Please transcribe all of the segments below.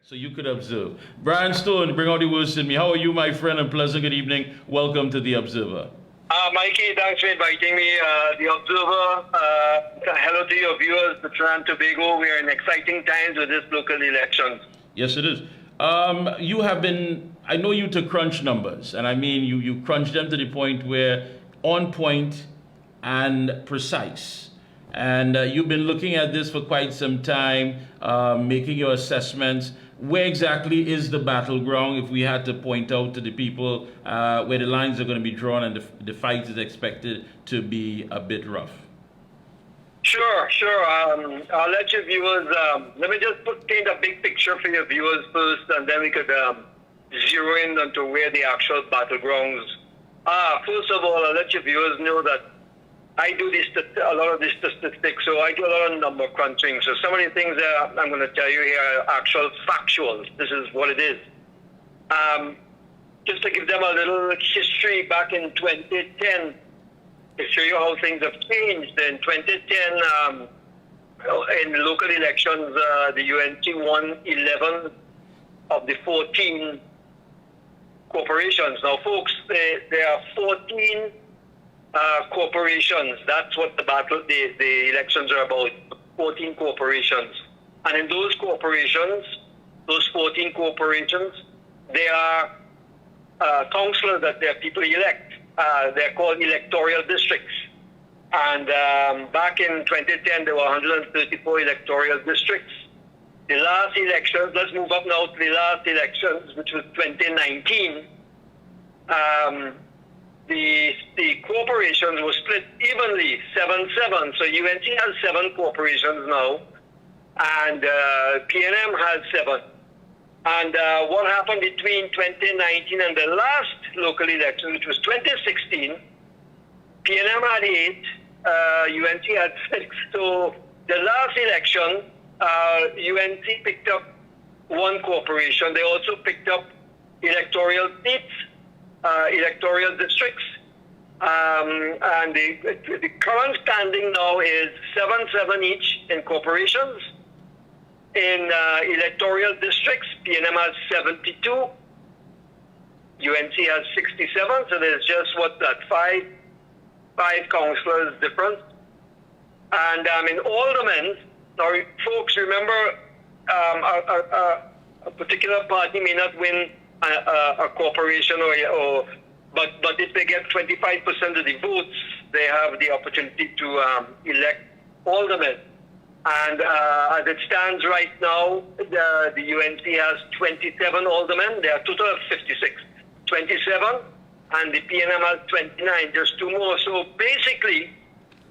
So you could observe. Brian Stone, bring out the worst in me. How are you, my friend? And pleasant good evening. Welcome to the Observer. Mikey, thanks for inviting me. The Observer, hello to your viewers, the Trinidad and Tobago. We are in exciting times with this local elections. Yes, it is. You have been, I know you to crunch numbers, and I mean you crunch them to the point where on point and precise. And you've been looking at this for quite some time, making your assessments. Where exactly is the battleground, if we had to point out to the people where the lines are going to be drawn and the fight is expected to be a bit rough? Sure. I'll let your viewers, let me just paint a big picture for your viewers first, and then we could zero in onto where the actual battlegrounds are. First of all, I'll let your viewers know that I do a lot of this statistics, so I do a lot of number crunching. So some of the things that I'm going to tell you here are actual factuals. This is what it is. Just to give them a little history, back in 2010, to show you how things have changed. In 2010, in local elections, the UNC won 11 of the 14 corporations. Now, folks, there are 14 corporations. That's what the elections are about. 14 corporations. And in those corporations, those 14 corporations, there are councillors that their people elect. They're called electoral districts. And back in 2010, there were 134 electoral districts. The last elections, let's move up now to the last elections, which was 2019. The corporations were split evenly, 7-7. So UNC has 7 corporations now, and PNM has 7. And what happened between 2019 and the last local election, which was 2016, PNM had 8, UNC had 6. So the last election, UNC picked up 1 corporation. They also picked up electoral seats, electoral districts. And the current standing now is 7-7 each in corporations. In electoral districts, PNM has 72, UNC has 67, so there's just five councillors difference. And in aldermen, now folks, remember, a particular party may not win a corporation but if they get 25% of the votes, they have the opportunity to elect aldermen. And as it stands right now, the UNC has 27 aldermen. There are a total of 56. 27, and the PNM has 29, just 2 more. So basically,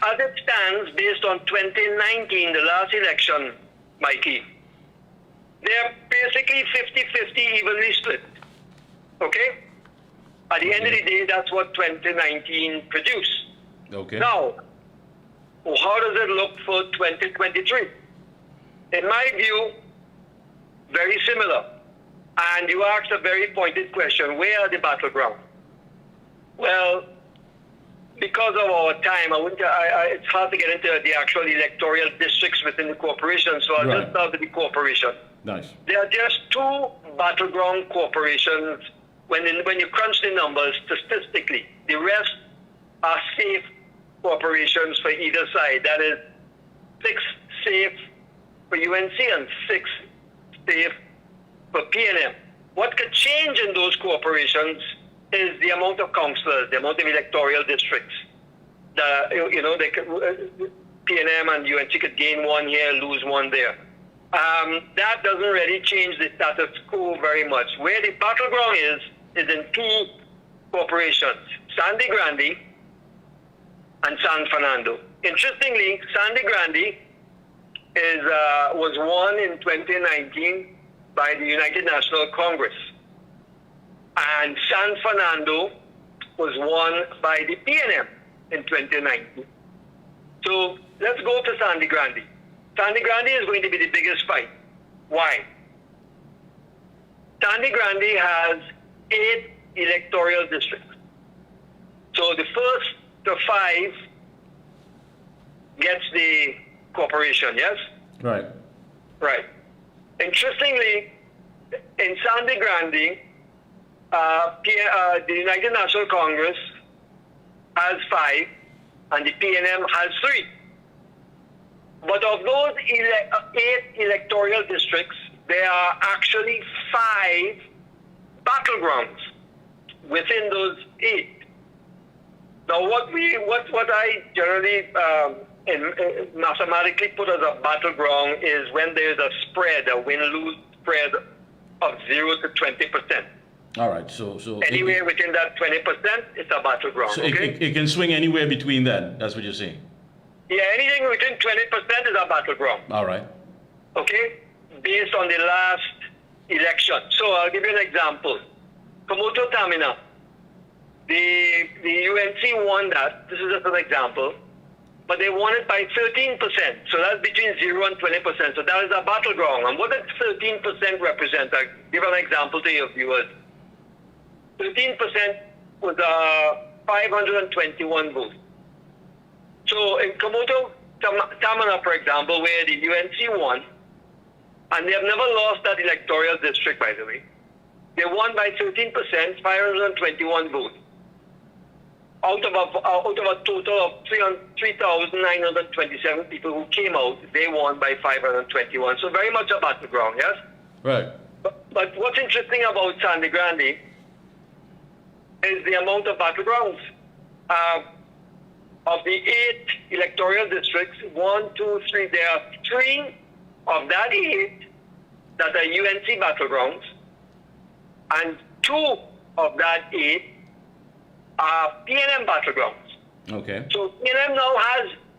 as it stands, based on 2019, the last election, Mikey, they're basically 50-50 evenly split. Okay? At the end of the day, that's what 2019 produced. Okay. Now, how does it look for 2023? In my view, very similar. And you asked a very pointed question, where are the battlegrounds? Well, because of our time, it's hard to get into the actual electoral districts within the corporation, so I'll just start with the corporation. Nice. There are just 2 battleground corporations when you crunch the numbers statistically. The rest are safe corporations for either side. That is 6 safe for UNC and 6 safe for PNM. What could change in those corporations is the amount of councillors, the amount of electoral districts. They could, PNM and UNC could gain 1 here, lose 1 there. That doesn't really change the status quo very much. Where the battleground is in 2 corporations, Sangre Grande and San Fernando. Interestingly, Sangre Grande was won in 2019 by the United National Congress, and San Fernando was won by the PNM in 2019. So let's go to Sangre Grande. Sangre Grande is going to be the biggest fight. Why? Sangre Grande has 8 electoral districts. So the first to 5 gets the corporation, yes? Right. Right. Interestingly, in Sangre Grande, the United National Congress has 5, and the PNM has 3. But of those 8 electoral districts, there are actually 5 battlegrounds within those 8. Now, what I generally mathematically put as a battleground is when there's a spread, a win-lose spread of 0 to 20%. All right, so anywhere within that 20%, it's a battleground. So okay? it can swing anywhere between that. That's what you're saying. Yeah, anything within 20% is a battleground. All right. Okay, based on the last election. So I'll give you an example. Komoto Tamina, the UNC won that. This is just an example. But they won it by 13%. So that's between 0 and 20%. So that is a battleground. And what does 13% represent? I'll give an example to your viewers. 13% was 521 votes. So in Komoto Tamana, for example, where the UNC won, and they have never lost that electoral district, by the way, they won by 13%, 521 votes. Out of a total of 3,927 people who came out, they won by 521. So very much a battleground, yes? Right. But what's interesting about Sangre Grande is the amount of battlegrounds. Of the 8 electoral districts, 1, 2, 3, there are 3 of that 8 that are UNC battlegrounds, and 2 of that 8 are PNM battlegrounds. Okay. So PNM now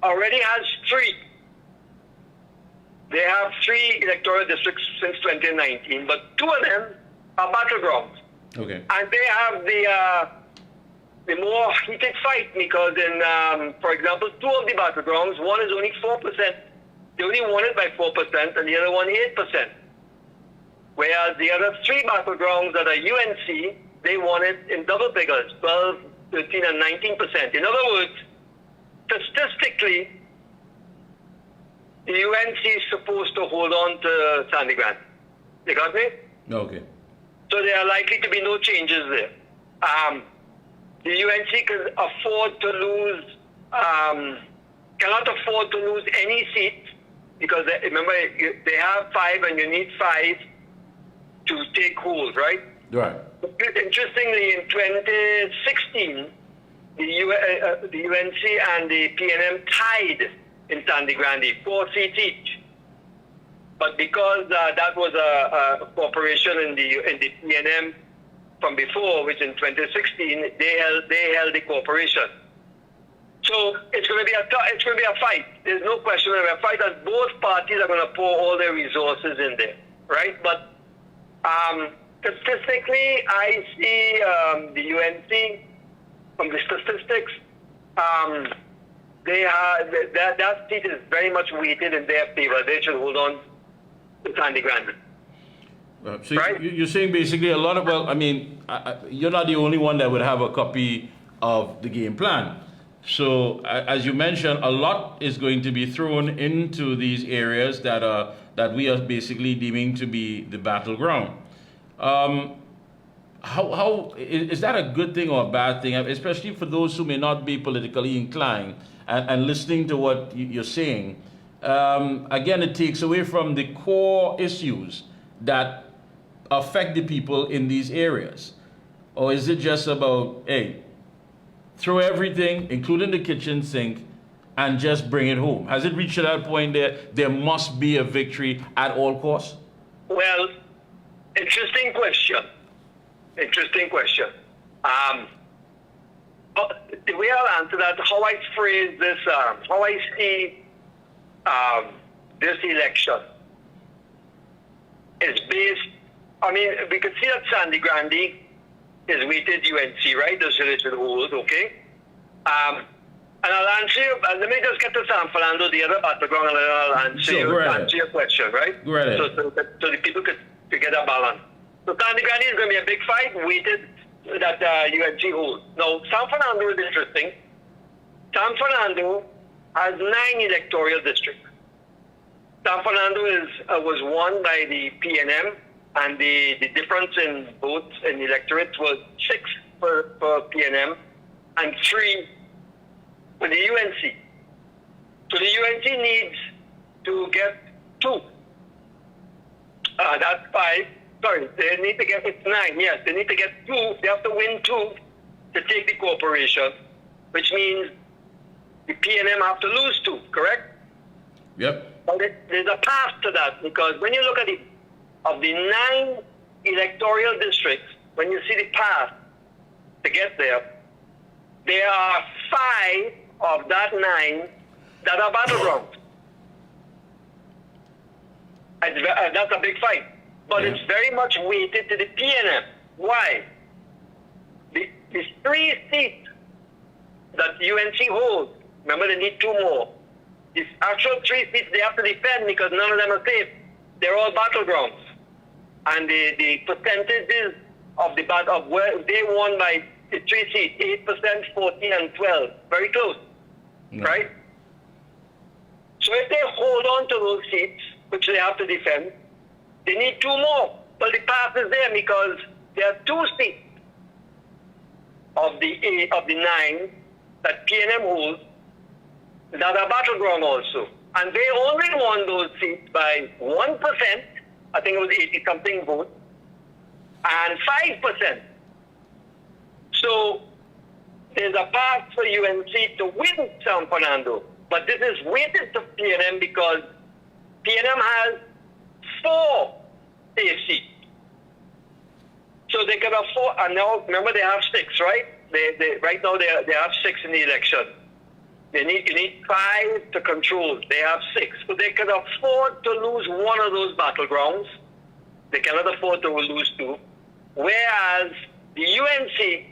already has 3. They have 3 electoral districts since 2019, but 2 of them are battlegrounds. Okay. And they have the more heated fight because in, for example, 2 of the battlegrounds, one is only 4%. They only won it by 4%, and the other one 8%. Whereas the other 3 battlegrounds that are UNC, they won it in double figures, 12, 13, and 19%. In other words, statistically, the UNC is supposed to hold on to Sangre Grande. You got me? Okay. So there are likely to be no changes there. The UNC can afford to lose, cannot afford to lose any seats because remember they have 5 and you need 5 to take hold, right? Right. Interestingly, in 2016, the UNC and the PNM tied in Sangre Grande, 4 seats each. But because that was a cooperation in the PNM from before, which in 2016 they held the cooperation. So it's going to be a fight. There's no question of a fight, and both parties are going to pour all their resources in there, right? But statistically, I see the UNC from the statistics. That seat is very much weighted in their favor. They should hold on to Sangre Grande. So right? You're saying basically a lot of, well, I mean, you're not the only one that would have a copy of the game plan. So as you mentioned, a lot is going to be thrown into these areas that we are basically deeming to be the battleground. How is that a good thing or a bad thing, especially for those who may not be politically inclined and listening to what you're saying? Again, it takes away from the core issues that affect the people in these areas. Or is it just about, hey, throw everything, including the kitchen sink, and just bring it home? Has it reached to that point there must be a victory at all costs? Well, interesting question. Interesting question. The way I'll answer that, how I phrase this, how I see this election is based, I mean, we can see that Sangre Grande is weighted UNC, right? The should hold, okay? And I'll answer you, let me just get to Fernando, the other battleground, and then I'll answer your question, right? Go right ahead. So the people could get a balance. So Sangre Grande is going to be a big fight, weighted that UNC holds. Now, San Fernando is interesting. San Fernando has 9 electoral districts. San Fernando was won by the PNM and the difference in votes in electorates was 6 for PNM and 3 for the UNC. So the UNC needs to get 2. That's 5. Sorry, they need to get, it's 9, yes. They need to get 2. They have to win 2 to take the corporation, which means the PNM have to lose 2, correct? Yep. But there's a path to that, because when you look at of the 9 electoral districts, when you see the path to get there, there are 5 of that 9 that are battlegrounds. That's a big fight. But it's very much weighted to the PNM. Why? The 3 seats that UNC holds, remember they need 2 more. The actual 3 seats they have to defend because none of them are safe. They're all battlegrounds. And the percentages of where they won by the 3 seats, 8%, 14, and 12. Very close. Right? So if they hold on to those seats, which they have to defend, they need 2 more. Well, the path is there because there are 2 seats of the 9 that PNM holds that are battleground also. And they only won those seats by 1%, I think it was 80-something votes, and 5%. So there's a path for UNC to win San Fernando. But this is weighted to PNM because PNM has 4 safe seats. So they can afford, and now remember they have 6, right? They right now they have 6 in the election. You need 5 to control. They have 6. So they can afford to lose one of those battlegrounds. They cannot afford to lose 2. Whereas the UNC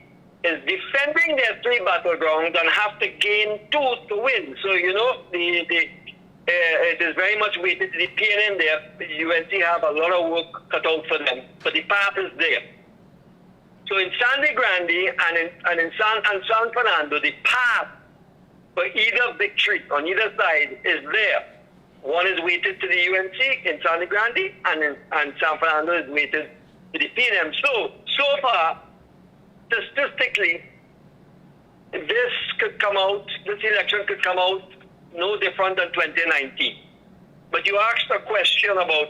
is defending their 3 battlegrounds and have to gain 2 to win. So, you know, it is very much weighted to the PNM there. The UNC have a lot of work cut out for them. But the path is there. So in Sangre Grande and in San Fernando, the path for either victory on either side is there. One is weighted to the UNC in Sangre Grande, and San Fernando is weighted to the PNM. So far, statistically, this election could come out no different than 2019. But you asked a question about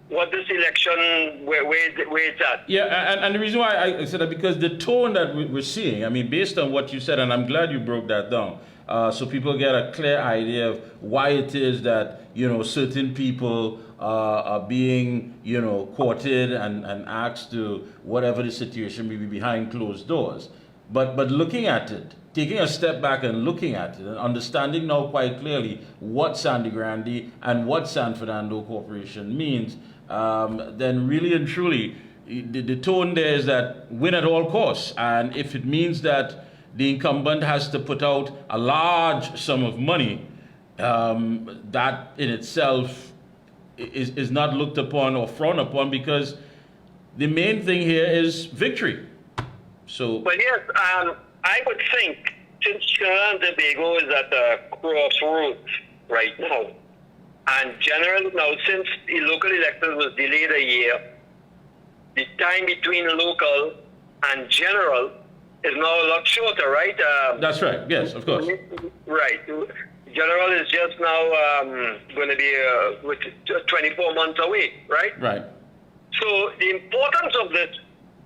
what this election, where it's at. Yeah, and the reason why I said that, because the tone that we're seeing, I mean, based on what you said, and I'm glad you broke that down, so people get a clear idea of why it is that, you know, certain people are being, you know, courted and asked to whatever the situation may be behind closed doors. But looking at it, taking a step back and looking at it and understanding now quite clearly what Sangre Grande and what San Fernando Corporation means, then really and truly, the tone there is that win at all costs. And if it means that the incumbent has to put out a large sum of money, that in itself is not looked upon or frowned upon, because the main thing here is victory. So, well, yes, I would think, since Trinidad and Tobago is at a crossroads right now, and generally now, since the local election was delayed a year, the time between local and general is now a lot shorter, right? That's right, yes, of course. Right. General is just now going to be 24 months away, right? Right. So the importance of this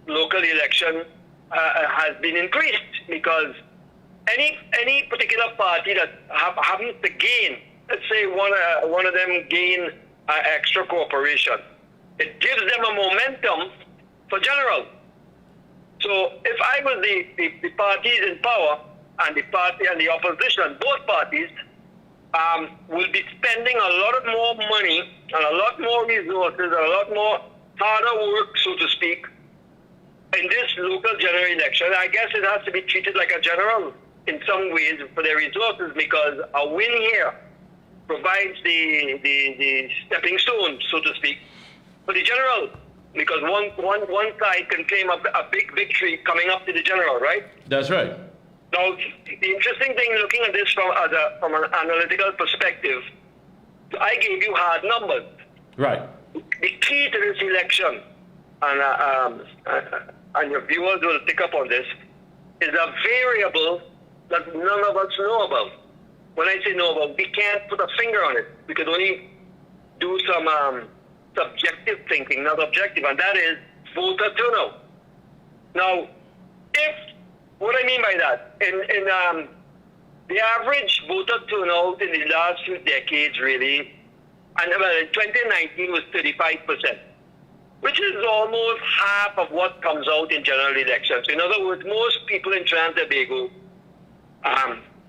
local election has been increased, because any particular party that happens to gain, let's say one of them gain an extra corporation, it gives them a momentum for general. So if I was the parties in power and the party and the opposition, both parties will be spending a lot more money and a lot more resources and a lot more harder work, so to speak, in this local general election. I guess it has to be treated like a general in some ways for their resources, because a win here provides the stepping stone, so to speak, for the general, because one side can claim a big victory coming up to the general, right? That's right. Now, the interesting thing, looking at this from an analytical perspective, I gave you hard numbers. Right. The key to this election, and your viewers will pick up on this, is a variable that none of us know about. When I say know about, we can't put a finger on it. We could only do some subjective thinking, not objective, and that is voter turnout. Now, what I mean by that, in the average voter turnout in the last few decades, really, and in 2019 was 35%, which is almost half of what comes out in general elections. In other words, most people in Trinidad and Tobago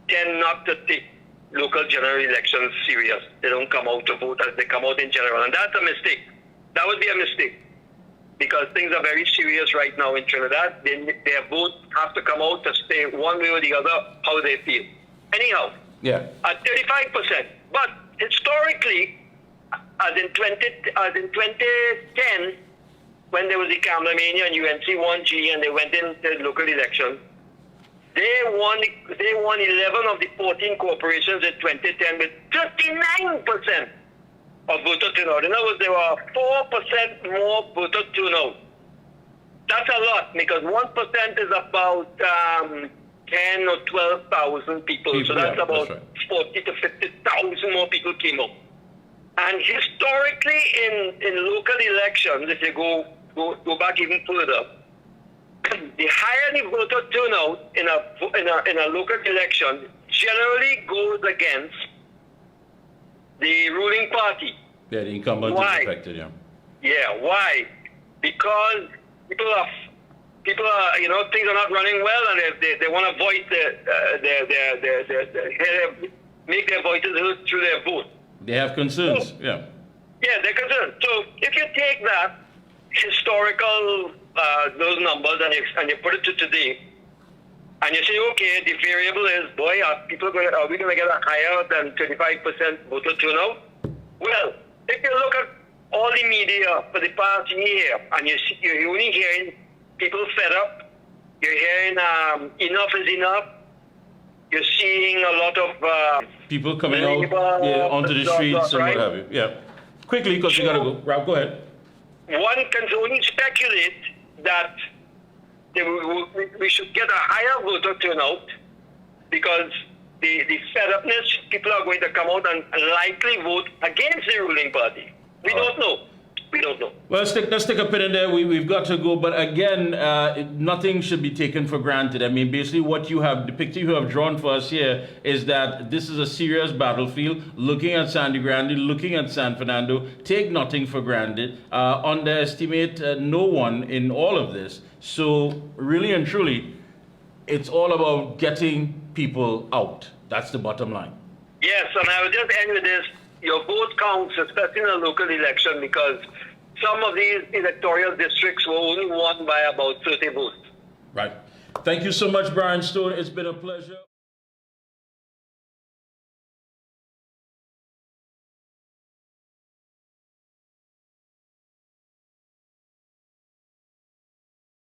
tend not to take local general elections serious. They don't come out to vote as they come out in general, and that's a mistake. That would be a mistake, because things are very serious right now in Trinidad. Their vote have to come out to say one way or the other how they feel. Anyhow, at 35%. But historically, as in 2010, when there was the Camlamania and UNC 1G and they went into local elections, they won 11 of the 14 corporations in 2010 with 39% of voter turnout. In other words, there were 4% more voter turnout. That's a lot, because 1% is about 10 or 12,000 people. So that's about 40 to 50,000 more people came out. And historically, in local elections, if you go back even further, the higher the voter turnout in a local election generally goes against the ruling party. Yeah, the incumbent is affected. Yeah, why? Because people are, things are not running well, and they want to voice make their voices heard through their vote. They have concerns. So, yeah, they're concerned. So if you take that historical those numbers and you put it to today, and you say, okay, the variable is, boy, are we going to get a higher than 25% voter turnout? Well, if you look at all the media for the past year, and you're only hearing people fed up, you're hearing enough is enough, you're seeing a lot of people coming out onto the streets and what have you. Yeah. Quickly, because you got to go. Rob, go ahead. One can only speculate that we should get a higher voter turnout, because the fed upness, people are going to come out and likely vote against the ruling party. We don't know. We don't know. Well, let's take a pin in there. We've got to go. But again, nothing should be taken for granted. I mean, basically the picture you have drawn for us here is that this is a serious battlefield. Looking at Sangre Grande, looking at San Fernando, take nothing for granted. Underestimate no one in all of this. So really and truly, it's all about getting people out. That's the bottom line. Yes, and I will just end with this. Your vote counts, especially in a local election, because some of these electoral districts were only won by about 30 votes. Right. Thank you so much, Brian Stone. It's been a pleasure.